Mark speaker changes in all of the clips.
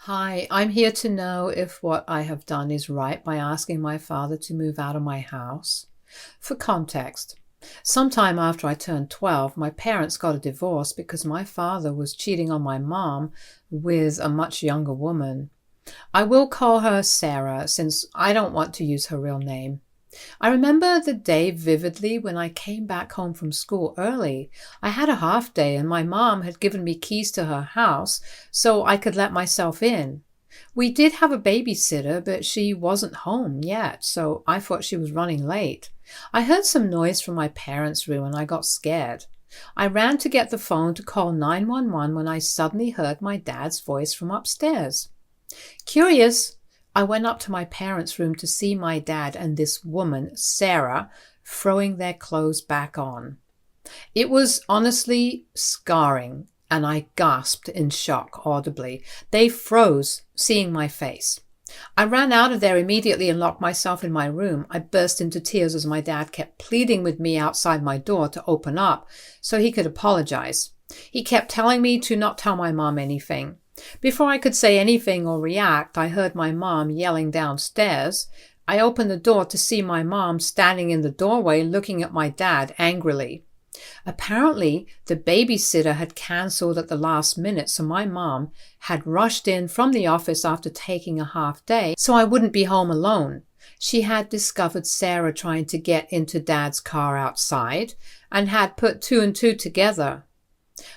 Speaker 1: Hi, I'm here to know if what I have done is right by asking my father to move out of my house. For context, sometime after I turned 12, my parents got a divorce because my father was cheating on my mom with a much younger woman. I will call her Sarah since I don't want to use her real name. I remember the day vividly when I came back home from school early. I had a half day and my mom had given me keys to her house so I could let myself in. We did have a babysitter, but she wasn't home yet, so I thought she was running late. I heard some noise from my parents' room and I got scared. I ran to get the phone to call 911 when I suddenly heard my dad's voice from upstairs. Curious, I went up to my parents' room to see my dad and this woman, Sarah, throwing their clothes back on. It was honestly scarring, and I gasped in shock audibly. They froze, seeing my face. I ran out of there immediately and locked myself in my room. I burst into tears as my dad kept pleading with me outside my door to open up so he could apologize. He kept telling me to not tell my mom anything. Before I could say anything or react, I heard my mom yelling downstairs. I opened the door to see my mom standing in the doorway looking at my dad angrily. Apparently, the babysitter had cancelled at the last minute, so my mom had rushed in from the office after taking a half day so I wouldn't be home alone. She had discovered Sarah trying to get into Dad's car outside and had put two and two together.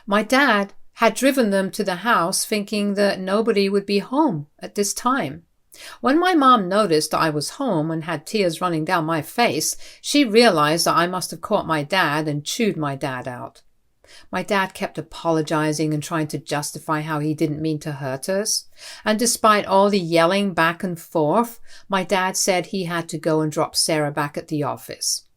Speaker 1: My dad had driven them to the house thinking that nobody would be home at this time. When my mom noticed that I was home and had tears running down my face, she realized that I must have caught my dad and chewed my dad out. My dad kept apologizing and trying to justify how he didn't mean to hurt us. And despite all the yelling back and forth, my dad said he had to go and drop Sarah back at the office.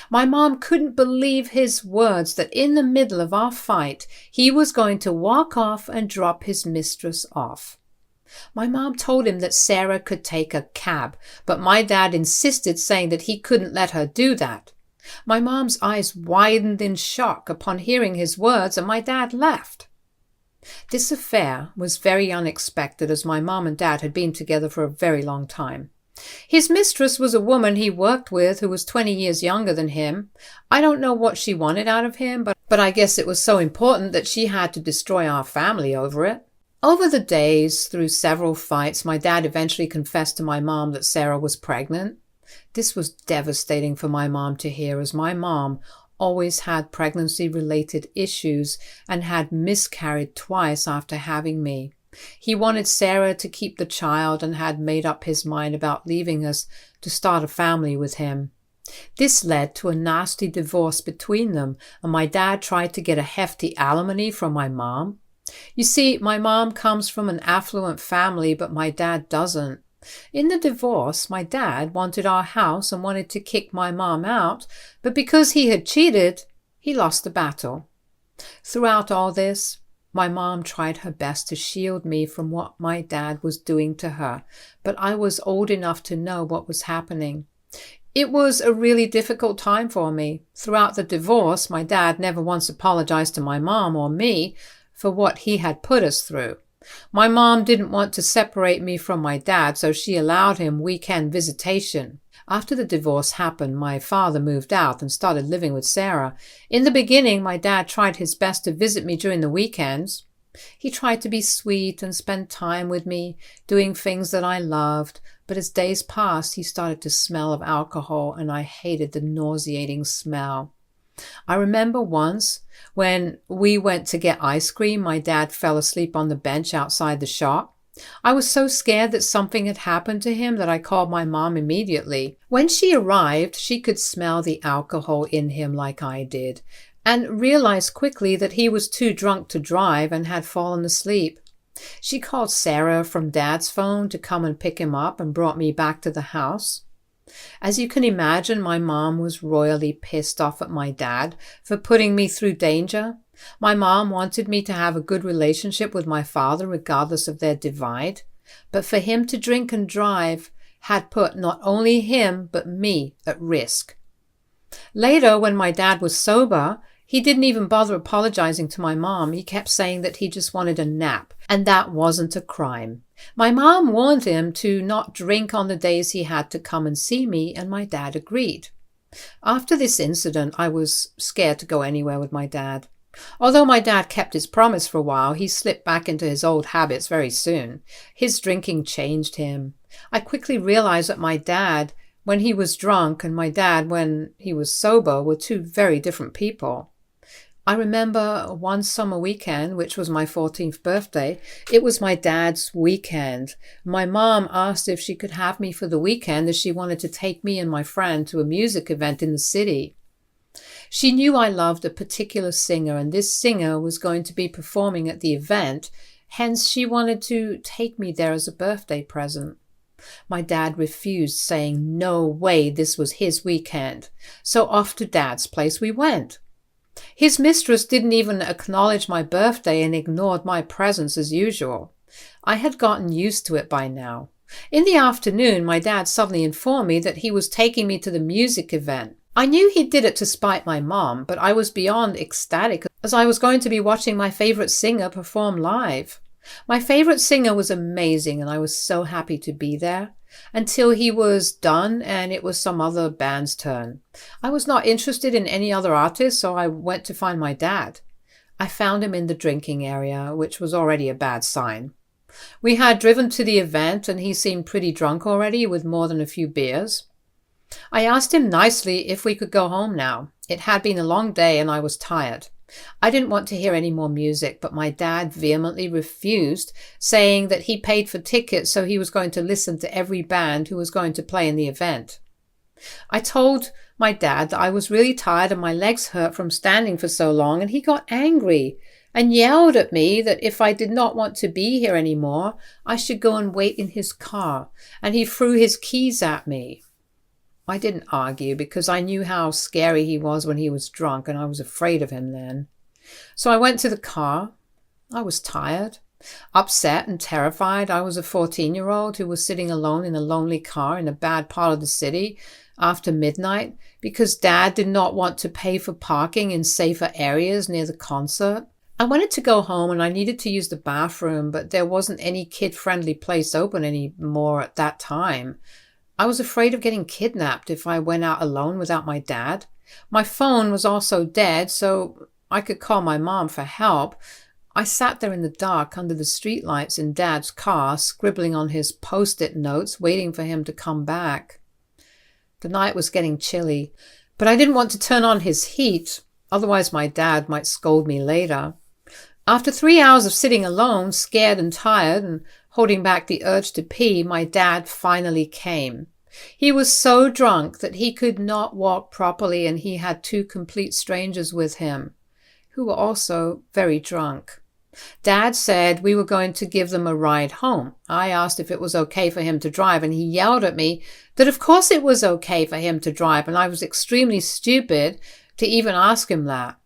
Speaker 1: My mom couldn't believe his words that in the middle of our fight, he was going to walk off and drop his mistress off. My mom told him that Sarah could take a cab, but my dad insisted, saying that he couldn't let her do that. My mom's eyes widened in shock upon hearing his words, and my dad left. This affair was very unexpected, as my mom and dad had been together for a very long time. His mistress was a woman he worked with who was 20 years younger than him. I don't know what she wanted out of him, but I guess it was so important that she had to destroy our family over it. Over the days, through several fights, my dad eventually confessed to my mom that Sarah was pregnant. This was devastating for my mom to hear, as my mom always had pregnancy-related issues and had miscarried twice after having me. He wanted Sarah to keep the child and had made up his mind about leaving us to start a family with him. This led to a nasty divorce between them, and my dad tried to get a hefty alimony from my mom. You see, my mom comes from an affluent family, but my dad doesn't. In the divorce, my dad wanted our house and wanted to kick my mom out, but because he had cheated, he lost the battle. Throughout all this, my mom tried her best to shield me from what my dad was doing to her, but I was old enough to know what was happening. It was a really difficult time for me. Throughout the divorce, my dad never once apologized to my mom or me for what he had put us through. My mom didn't want to separate me from my dad, so she allowed him weekend visitation. After the divorce happened, my father moved out and started living with Sarah. In the beginning, my dad tried his best to visit me during the weekends. He tried to be sweet and spend time with me, doing things that I loved, but as days passed, he started to smell of alcohol, and I hated the nauseating smell. I remember once when we went to get ice cream, my dad fell asleep on the bench outside the shop. I was so scared that something had happened to him that I called my mom immediately. When she arrived, she could smell the alcohol in him like I did, and realized quickly that he was too drunk to drive and had fallen asleep. She called Sarah from Dad's phone to come and pick him up and brought me back to the house. As you can imagine, my mom was royally pissed off at my dad for putting me through danger. My mom wanted me to have a good relationship with my father regardless of their divide, but for him to drink and drive had put not only him but me at risk. Later, when my dad was sober, He didn't even bother apologizing to my mom. He kept saying that he just wanted a nap, and that wasn't a crime. My mom warned him to not drink on the days he had to come and see me, and my dad agreed. After this incident, I was scared to go anywhere with my dad. Although my dad kept his promise for a while, he slipped back into his old habits very soon. His drinking changed him. I quickly realized that my dad, when he was drunk, and my dad, when he was sober, were two very different people. I remember one summer weekend, which was my 14th birthday. It was my dad's weekend. My mom asked if she could have me for the weekend as she wanted to take me and my friend to a music event in the city. She knew I loved a particular singer, and this singer was going to be performing at the event, hence she wanted to take me there as a birthday present. My dad refused, saying no way this was his weekend, so off to Dad's place we went. His mistress didn't even acknowledge my birthday and ignored my presence as usual. I had gotten used to it by now. In the afternoon, my dad suddenly informed me that he was taking me to the music event. I knew he did it to spite my mom, but I was beyond ecstatic as I was going to be watching my favorite singer perform live. My favorite singer was amazing, and I was so happy to be there until he was done and it was some other band's turn. I was not interested in any other artists, so I went to find my dad. I found him in the drinking area, which was already a bad sign. We had driven to the event and he seemed pretty drunk already with more than a few beers. I asked him nicely if we could go home now. It had been a long day and I was tired. I didn't want to hear any more music, but my dad vehemently refused, saying that he paid for tickets, so he was going to listen to every band who was going to play in the event. I told my dad that I was really tired and my legs hurt from standing for so long, and he got angry and yelled at me that if I did not want to be here anymore, I should go and wait in his car, and he threw his keys at me. I didn't argue because I knew how scary he was when he was drunk, and I was afraid of him then. So I went to the car. I was tired, upset and terrified. I was a 14-year-old who was sitting alone in a lonely car in a bad part of the city after midnight because Dad did not want to pay for parking in safer areas near the concert. I wanted to go home and I needed to use the bathroom, but there wasn't any kid-friendly place open anymore at that time. I was afraid of getting kidnapped if I went out alone without my dad. My phone was also dead, so I could call my mom for help. I sat there in the dark under the streetlights in Dad's car, scribbling on his post-it notes, waiting for him to come back. The night was getting chilly, but I didn't want to turn on his heat, otherwise my dad might scold me later. After 3 hours of sitting alone, scared and tired, and holding back the urge to pee, my dad finally came. He was so drunk that he could not walk properly, and he had 2 complete strangers with him, who were also very drunk. Dad said we were going to give them a ride home. I asked if it was okay for him to drive, and he yelled at me that of course it was okay for him to drive, and I was extremely stupid to even ask him that.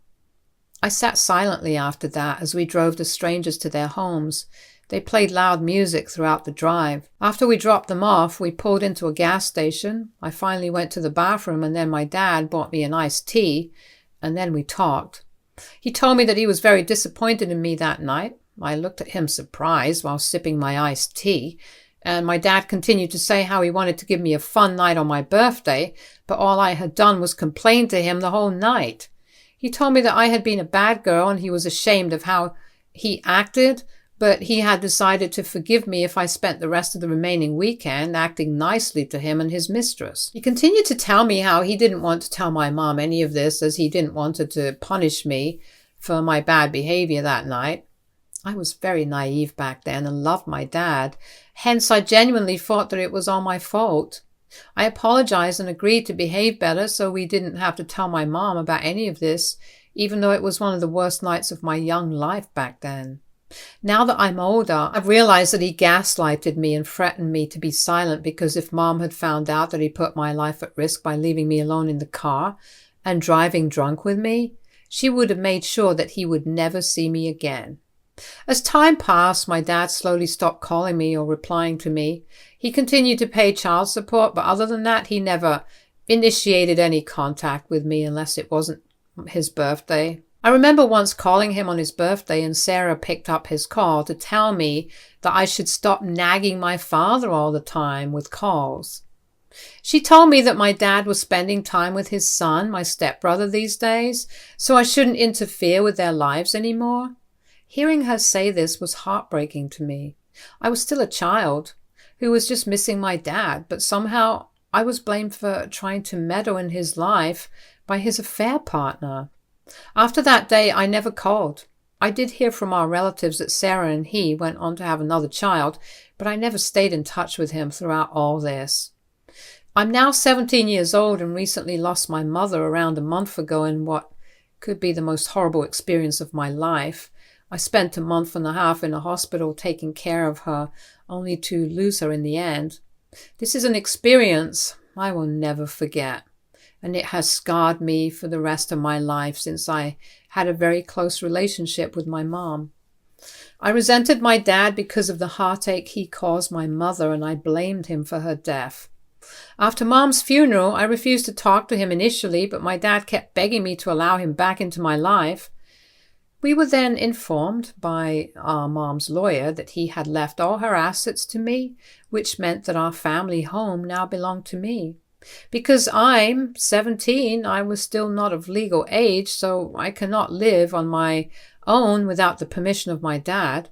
Speaker 1: I sat silently after that as we drove the strangers to their homes. They played loud music throughout the drive. After we dropped them off, we pulled into a gas station. I finally went to the bathroom, and then my dad bought me an iced tea, and then we talked. He told me that he was very disappointed in me that night. I looked at him surprised while sipping my iced tea, and my dad continued to say how he wanted to give me a fun night on my birthday, but all I had done was complain to him the whole night. He told me that I had been a bad girl and he was ashamed of how he acted, but he had decided to forgive me if I spent the rest of the remaining weekend acting nicely to him and his mistress. He continued to tell me how he didn't want to tell my mom any of this, as he didn't want her to punish me for my bad behavior that night. I was very naive back then and loved my dad. Hence, I genuinely thought that it was all my fault. I apologized and agreed to behave better so we didn't have to tell my mom about any of this, even though it was one of the worst nights of my young life back then. Now that I'm older, I've realized that he gaslighted me and threatened me to be silent because if Mom had found out that he put my life at risk by leaving me alone in the car and driving drunk with me, she would have made sure that he would never see me again. As time passed, my dad slowly stopped calling me or replying to me. He continued to pay child support, but other than that, he never initiated any contact with me unless it wasn't his birthday. I remember once calling him on his birthday, and Sarah picked up his call to tell me that I should stop nagging my father all the time with calls. She told me that my dad was spending time with his son, my stepbrother, these days, so I shouldn't interfere with their lives anymore. Hearing her say this was heartbreaking to me. I was still a child who was just missing my dad, but somehow I was blamed for trying to meddle in his life by his affair partner. After that day, I never called. I did hear from our relatives that Sarah and he went on to have another child, but I never stayed in touch with him throughout all this. I'm now 17 years old and recently lost my mother around a month ago in what could be the most horrible experience of my life. I spent a month and a half in a hospital taking care of her, only to lose her in the end. This is an experience I will never forget, and it has scarred me for the rest of my life since I had a very close relationship with my mom. I resented my dad because of the heartache he caused my mother, and I blamed him for her death. After Mom's funeral, I refused to talk to him initially, but my dad kept begging me to allow him back into my life. We were then informed by our Mom's lawyer that he had left all her assets to me, which meant that our family home now belonged to me. Because I'm 17, I was still not of legal age, so I cannot live on my own without the permission of my dad.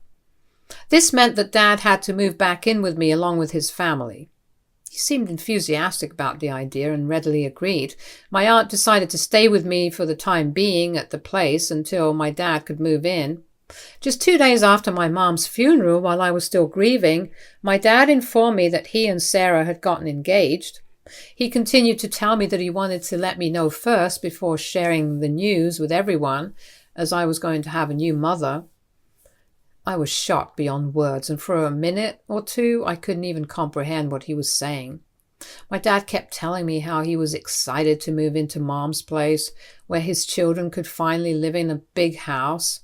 Speaker 1: This meant that Dad had to move back in with me along with his family. He seemed enthusiastic about the idea and readily agreed. My aunt decided to stay with me for the time being at the place until my dad could move in. Just 2 days after my mom's funeral, while I was still grieving, my dad informed me that he and Sarah had gotten engaged. He continued to tell me that he wanted to let me know first before sharing the news with everyone, as I was going to have a new mother. I was shocked beyond words, and for a minute or two I couldn't even comprehend what he was saying. My dad kept telling me how he was excited to move into Mom's place, where his children could finally live in a big house.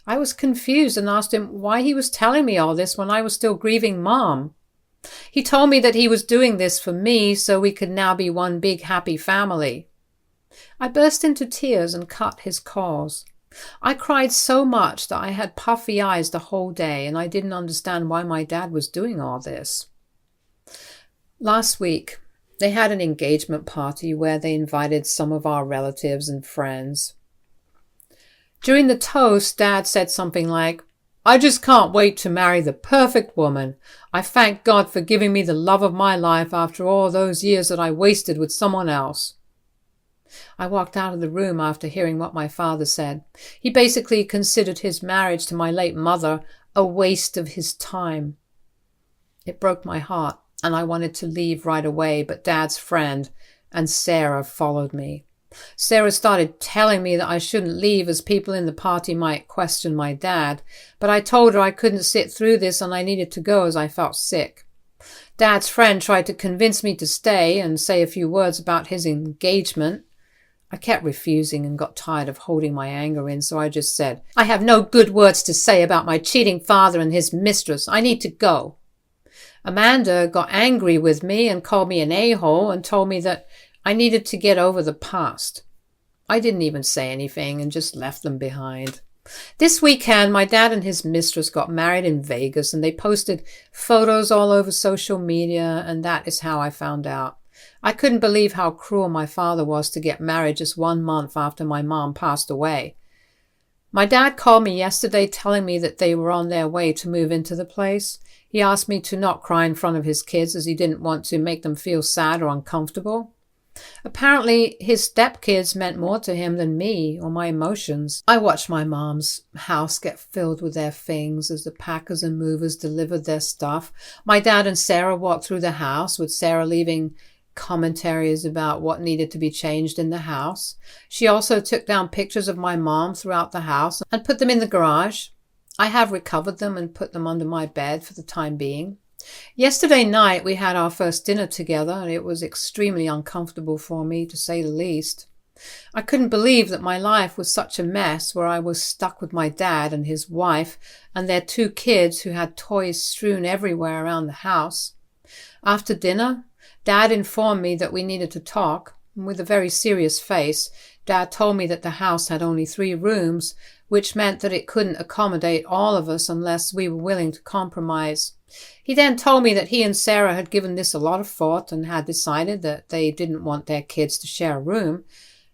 Speaker 1: I was confused and asked him why he was telling me all this when I was still grieving Mom. He told me that he was doing this for me so we could now be one big happy family. I burst into tears and cut his calls. I cried so much that I had puffy eyes the whole day, and I didn't understand why my dad was doing all this. Last week, they had an engagement party where they invited some of our relatives and friends. During the toast, Dad said something like, "I just can't wait to marry the perfect woman. I thank God for giving me the love of my life after all those years that I wasted with someone else." I walked out of the room after hearing what my father said. He basically considered his marriage to my late mother a waste of his time. It broke my heart, and I wanted to leave right away, but Dad's friend and Sarah followed me. Sarah started telling me that I shouldn't leave as people in the party might question my dad, but I told her I couldn't sit through this and I needed to go as I felt sick. Dad's friend tried to convince me to stay and say a few words about his engagement. I kept refusing and got tired of holding my anger in, so I just said, "I have no good words to say about my cheating father and his mistress. I need to go." Amanda got angry with me and called me an a-hole and told me that I needed to get over the past. I didn't even say anything and just left them behind. This weekend, my dad and his mistress got married in Vegas, and they posted photos all over social media, and that is how I found out. I couldn't believe how cruel my father was to get married just 1 month after my mom passed away. My dad called me yesterday telling me that they were on their way to move into the place. He asked me to not cry in front of his kids as he didn't want to make them feel sad or uncomfortable. Apparently, his stepkids meant more to him than me or my emotions. I watched my mom's house get filled with their things as the packers and movers delivered their stuff. My dad and Sarah walked through the house, with Sarah leaving commentaries about what needed to be changed in the house. She also took down pictures of my mom throughout the house and put them in the garage. I have recovered them and put them under my bed for the time being. Yesterday night we had our first dinner together, and it was extremely uncomfortable for me, to say the least. I couldn't believe that my life was such a mess, where I was stuck with my dad and his wife and their 2 kids who had toys strewn everywhere around the house. After dinner, Dad informed me that we needed to talk, and with a very serious face, Dad told me that the house had only 3 rooms, which meant that it couldn't accommodate all of us unless we were willing to compromise. He then told me that he and Sarah had given this a lot of thought and had decided that they didn't want their kids to share a room,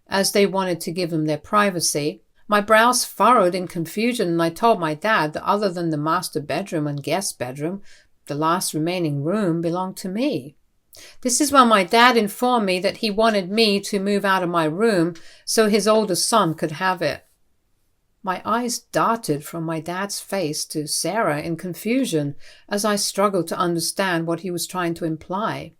Speaker 1: as they wanted to give them their privacy. My brows furrowed in confusion, and I told my dad that other than the master bedroom and guest bedroom, the last remaining room belonged to me. This is when my dad informed me that he wanted me to move out of my room so his oldest son could have it. My eyes darted from my dad's face to Sarah in confusion as I struggled to understand what he was trying to imply.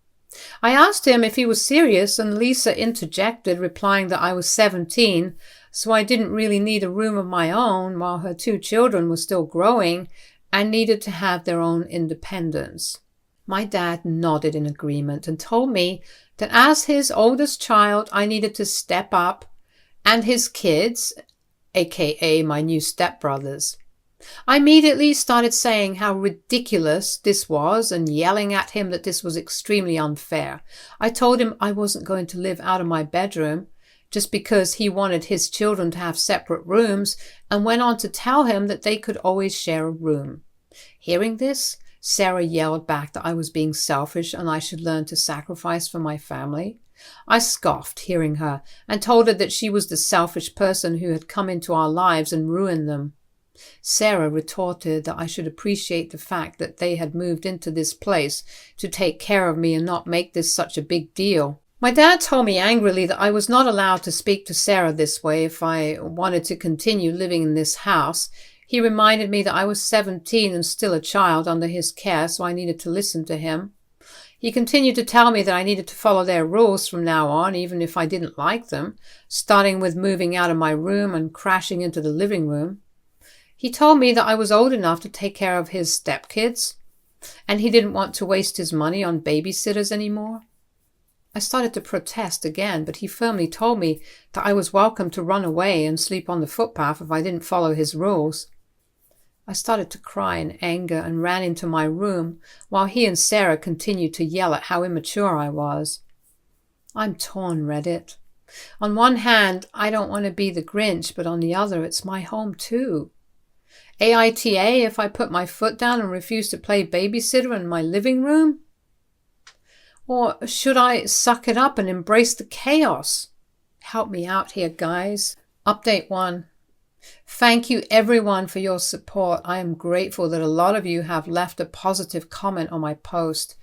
Speaker 1: I asked him if he was serious, and Lisa interjected, replying that I was 17, so I didn't really need a room of my own while her 2 children were still growing and needed to have their own independence. My dad nodded in agreement and told me that as his oldest child, I needed to step up, and his kids, aka my new stepbrothers. I immediately started saying how ridiculous this was and yelling at him that this was extremely unfair. I told him I wasn't going to live out of my bedroom just because he wanted his children to have separate rooms, and went on to tell him that they could always share a room. Hearing this, Sarah yelled back that I was being selfish and I should learn to sacrifice for my family. I scoffed, hearing her, and told her that she was the selfish person who had come into our lives and ruined them. Sarah retorted that I should appreciate the fact that they had moved into this place to take care of me and not make this such a big deal. My dad told me angrily that I was not allowed to speak to Sarah this way if I wanted to continue living in this house. He reminded me that I was 17 and still a child under his care, so I needed to listen to him. He continued to tell me that I needed to follow their rules from now on, even if I didn't like them, starting with moving out of my room and crashing into the living room. He told me that I was old enough to take care of his stepkids, and he didn't want to waste his money on babysitters anymore. I started to protest again, but he firmly told me that I was welcome to run away and sleep on the footpath if I didn't follow his rules. I started to cry in anger and ran into my room, while he and Sarah continued to yell at how immature I was. I'm torn, Reddit. On one hand, I don't want to be the Grinch, but on the other, it's my home too. AITA if I put my foot down and refuse to play babysitter in my living room? Or should I suck it up and embrace the chaos? Help me out here, guys. Update 1. Thank you everyone for your support. I am grateful that a lot of you have left a positive comment on my post.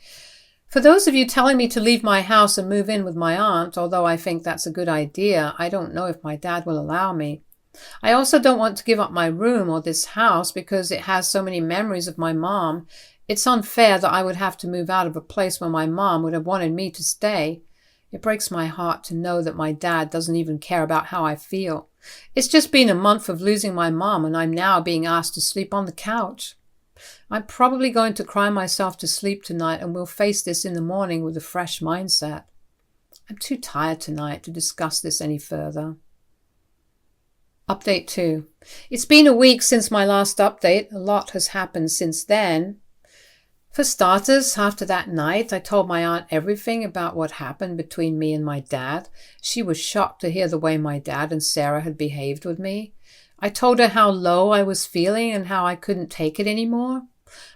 Speaker 1: For those of you telling me to leave my house and move in with my aunt, although I think that's a good idea, I don't know if my dad will allow me. I also don't want to give up my room or this house because it has so many memories of my mom. It's unfair that I would have to move out of a place where my mom would have wanted me to stay. It breaks my heart to know that my dad doesn't even care about how I feel. It's just been a month of losing my mom, and I'm now being asked to sleep on the couch. I'm probably going to cry myself to sleep tonight, and will face this in the morning with a fresh mindset. I'm too tired tonight to discuss this any further. Update 2. It's been a week since my last update. A lot has happened since then. For starters, after that night, I told my aunt everything about what happened between me and my dad. She was shocked to hear the way my dad and Sarah had behaved with me. I told her how low I was feeling and how I couldn't take it anymore.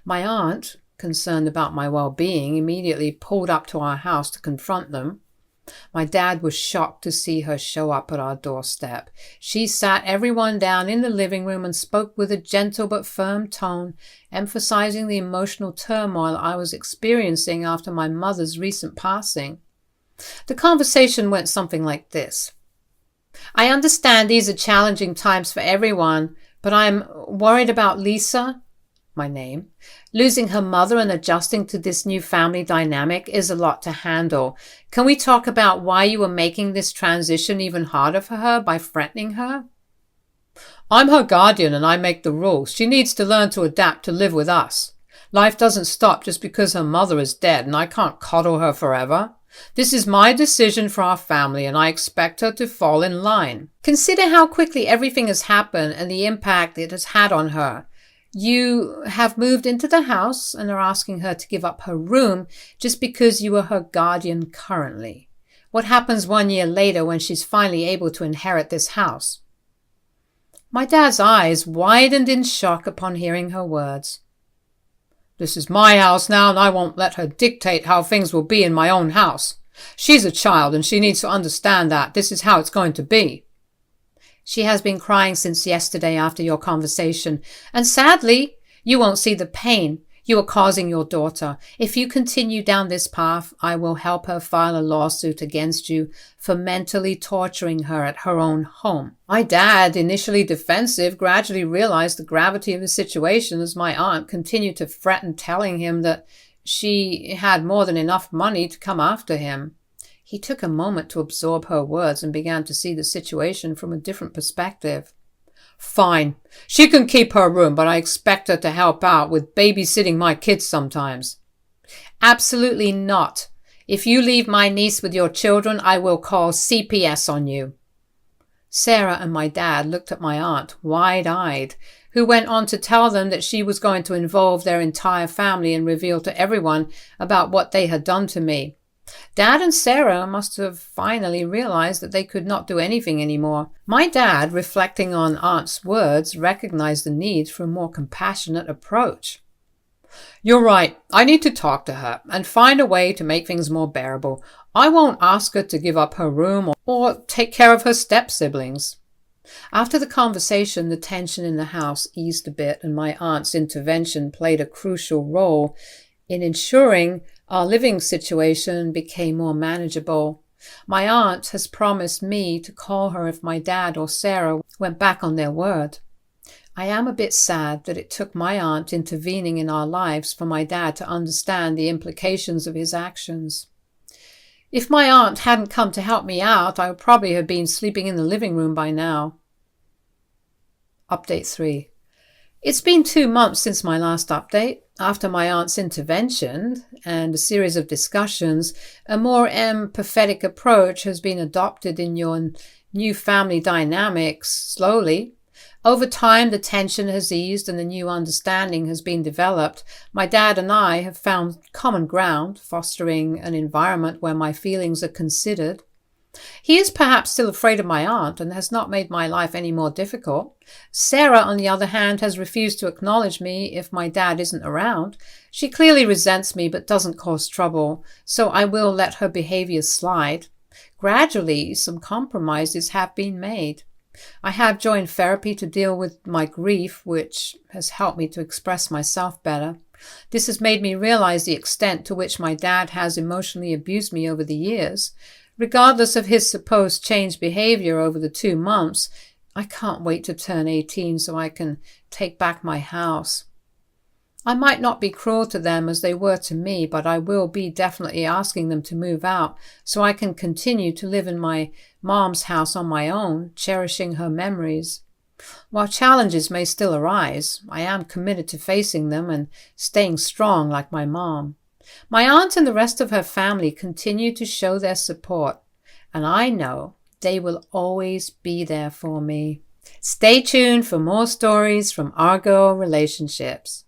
Speaker 1: My aunt, concerned about my well-being, immediately pulled up to our house to confront them. My dad was shocked to see her show up at our doorstep. She sat everyone down in the living room and spoke with a gentle but firm tone, emphasizing the emotional turmoil I was experiencing after my mother's recent passing. The conversation went something like this. I understand these are challenging times for everyone, but I'm worried about Lisa, my name. Losing her mother and adjusting to this new family dynamic is a lot to handle. Can we talk about why you were making this transition even harder for her by threatening her? I'm her guardian and I make the rules. She needs to learn to adapt to live with us. Life doesn't stop just because her mother is dead and I can't coddle her forever. This is my decision for our family and I expect her to fall in line. Consider how quickly everything has happened and the impact it has had on her. You have moved into the house and are asking her to give up her room just because you are her guardian currently. What happens 1 year later when she's finally able to inherit this house?" My dad's eyes widened in shock upon hearing her words. "This is my house now, and I won't let her dictate how things will be in my own house. She's a child, and she needs to understand that this is how it's going to be." "She has been crying since yesterday after your conversation, and sadly, you won't see the pain you are causing your daughter. If you continue down this path, I will help her file a lawsuit against you for mentally torturing her at her own home." My dad, initially defensive, gradually realized the gravity of the situation as my aunt continued to threaten, telling him that she had more than enough money to come after him. He took a moment to absorb her words and began to see the situation from a different perspective. "Fine. She can keep her room, but I expect her to help out with babysitting my kids sometimes." "Absolutely not. If you leave my niece with your children, I will call CPS on you." Sarah and my dad looked at my aunt, wide-eyed, who went on to tell them that she was going to involve their entire family and reveal to everyone about what they had done to me. Dad and Sarah must have finally realized that they could not do anything anymore. My dad, reflecting on Aunt's words, recognized the need for a more compassionate approach. "You're right. I need to talk to her and find a way to make things more bearable. I won't ask her to give up her room or take care of her step-siblings." After the conversation, the tension in the house eased a bit, and my aunt's intervention played a crucial role in ensuring our living situation became more manageable. My aunt has promised me to call her if my dad or Sarah went back on their word. I am a bit sad that it took my aunt intervening in our lives for my dad to understand the implications of his actions. If my aunt hadn't come to help me out, I would probably have been sleeping in the living room by now. Update 3. It's been 2 months since my last update. After my aunt's intervention and a series of discussions, a more empathetic approach has been adopted in your new family dynamics slowly. Over time, the tension has eased and a new understanding has been developed. My dad and I have found common ground, fostering an environment where my feelings are considered. He is perhaps still afraid of my aunt and has not made my life any more difficult. Sarah, on the other hand, has refused to acknowledge me if my dad isn't around. She clearly resents me but doesn't cause trouble, so I will let her behavior slide. Gradually, some compromises have been made. I have joined therapy to deal with my grief, which has helped me to express myself better. This has made me realize the extent to which my dad has emotionally abused me over the years. Regardless of his supposed changed behavior over the 2 months, I can't wait to turn 18 so I can take back my house. I might not be cruel to them as they were to me, but I will be definitely asking them to move out so I can continue to live in my mom's house on my own, cherishing her memories. While challenges may still arise, I am committed to facing them and staying strong like my mom. My aunt and the rest of her family continue to show their support, and I know they will always be there for me. Stay tuned for more stories from our girl relationships.